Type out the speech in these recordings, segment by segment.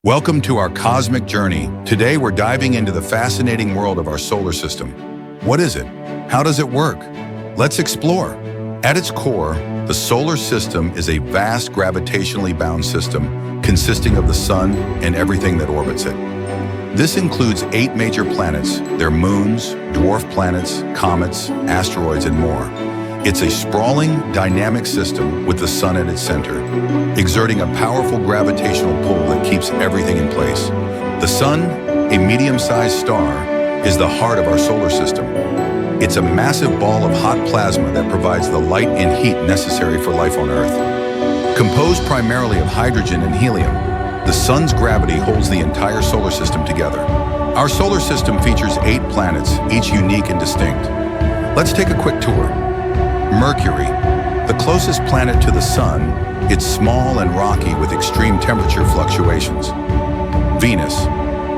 Welcome to our cosmic journey. Today we're diving into the fascinating world of our solar system. What is it? How does it work? Let's explore. At its core, the solar system is a vast gravitationally bound system consisting of the sun and everything that orbits it. This includes 8 major planets, their moons, dwarf planets, comets, asteroids, and more. It's a sprawling, dynamic system with the sun at its center, exerting a powerful gravitational pull that keeps everything in place. The sun, a medium-sized star, is the heart of our solar system. It's a massive ball of hot plasma that provides the light and heat necessary for life on Earth. Composed primarily of hydrogen and helium, the sun's gravity holds the entire solar system together. Our solar system features 8 planets, each unique and distinct. Let's take a quick tour. Mercury, the closest planet to the sun, it's small and rocky with extreme temperature fluctuations. Venus,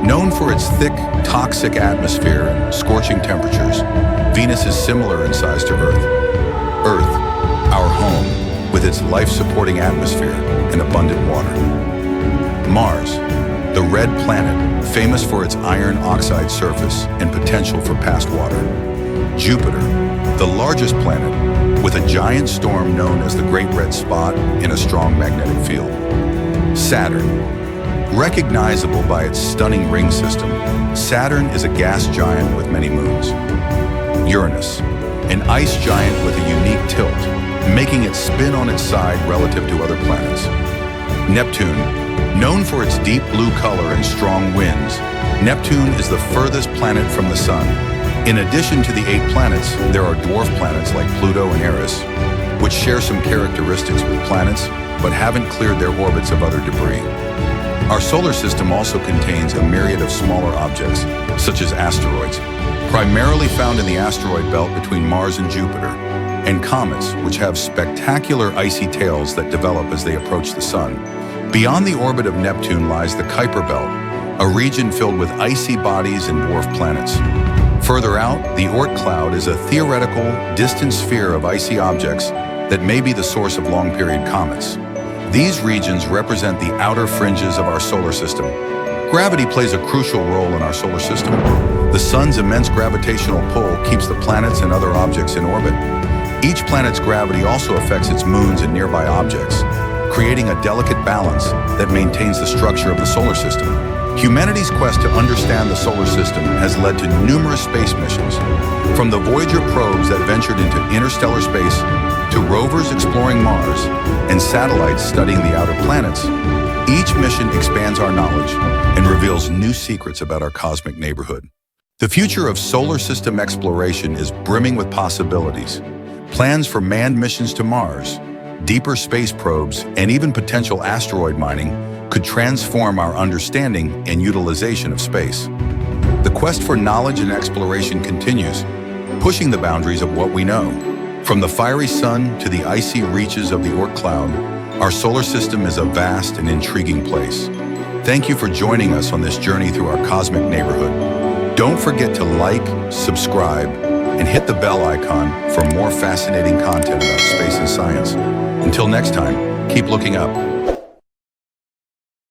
known for its thick, toxic atmosphere and scorching temperatures, Venus is similar in size to Earth. Earth, our home, with its life-supporting atmosphere and abundant water. Mars, the red planet, famous for its iron oxide surface and potential for past water. Jupiter, the largest planet, with a giant storm known as the Great Red Spot in a strong magnetic field. Saturn, recognizable by its stunning ring system, Saturn is a gas giant with many moons. Uranus, an ice giant with a unique tilt, making it spin on its side relative to other planets. Neptune, known for its deep blue color and strong winds, Neptune is the furthest planet from the sun. In addition to the 8 planets, there are dwarf planets like Pluto and Eris, which share some characteristics with planets, but haven't cleared their orbits of other debris. Our solar system also contains a myriad of smaller objects, such as asteroids, primarily found in the asteroid belt between Mars and Jupiter, and comets, which have spectacular icy tails that develop as they approach the sun. Beyond the orbit of Neptune lies the Kuiper Belt, a region filled with icy bodies and dwarf planets. Further out, the Oort cloud is a theoretical, distant sphere of icy objects that may be the source of long-period comets. These regions represent the outer fringes of our solar system. Gravity plays a crucial role in our solar system. The sun's immense gravitational pull keeps the planets and other objects in orbit. Each planet's gravity also affects its moons and nearby objects, creating a delicate balance that maintains the structure of the solar system. Humanity's quest to understand the solar system has led to numerous space missions, from the Voyager probes that ventured into interstellar space to rovers exploring Mars and satellites studying the outer planets. Each mission expands our knowledge and reveals new secrets about our cosmic neighborhood. The future of solar system exploration is brimming with possibilities. Plans for manned missions to Mars, deeper space probes, and even potential asteroid mining could transform our understanding and utilization of space. The quest for knowledge and exploration continues, pushing the boundaries of what we know. From the fiery sun to the icy reaches of the Oort cloud, our solar system is a vast and intriguing place. Thank you for joining us on this journey through our cosmic neighborhood. Don't forget to like, subscribe, and hit the bell icon for more fascinating content about space and science. Until next time, keep looking up.